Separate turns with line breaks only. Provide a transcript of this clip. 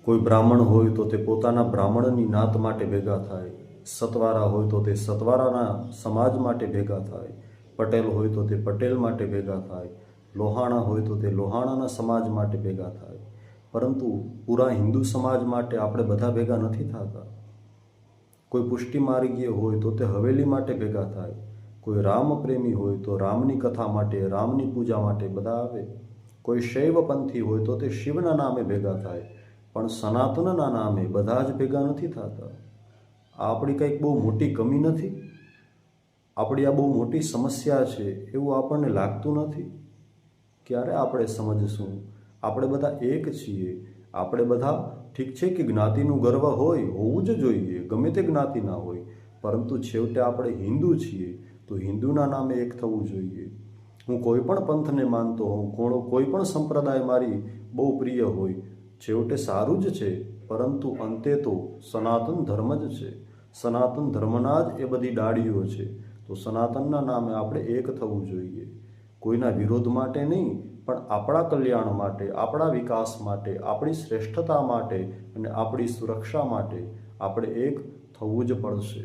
કોઈ બ્રાહ્મણ હોય તો તે પોતાના બ્રાહ્મણની નાત માટે ભેગા થાય, સતવારા હોય તો તે સતવારાના સમાજ માટે ભેગા થાય, પટેલ હોય તો તે પટેલ માટે ભેગા થાય, લોહાણા હોય તો તે લોહાણાના સમાજ માટે ભેગા થાય. પરંતુ પૂરા હિન્દુ સમાજ માટે આપણે બધા ભેગા નથી થતા. કોઈ પુષ્ટિ માર્ગીય હોય તો તે હવેલી માટે ભેગા થાય, કોઈ રામ પ્રેમી હોય તો રામની કથા માટે, રામની પૂજા માટે બધા આવે, કોઈ શૈવપંથી હોય તો તે શિવના નામે ભેગા થાય. પણ સનાતનના નામે બધા જ ભેગા નથી થતા. આ આપણી કંઈક બહુ મોટી કમી નથી? આપણી આ બહુ મોટી સમસ્યા છે એવું આપણને લાગતું નથી? ક્યારે આપણે સમજશું? આપણે બધા એક છીએ. આપણે બધા ઠીક છે કે જ્ઞાતિનું ગર્વ હોવું જ જોઈએ, ગમે તે જ્ઞાતિના હોય, પરંતુ છેવટે આપણે હિન્દુ છીએ તો હિન્દુના નામે એક થવું જોઈએ. હું કોઈ પણ પંથને માનતો હોઉં, કોઈ પણ સંપ્રદાય મારી બહુ પ્રિય હોય, છેવટે સારું જ છે, પરંતુ અંતે તો સનાતન ધર્મ જ છે. સનાતન ધર્મના જ એ બધી ડાળીઓ છે. તો સનાતનના નામે આપણે એક થવું જોઈએ. કોઈના વિરોધ માટે નહીં, પણ આપણા કલ્યાણ માટે, આપણા વિકાસ માટે, આપણી શ્રેષ્ઠતા માટે અને આપણી સુરક્ષા માટે આપણે એક થવું જ પડશે.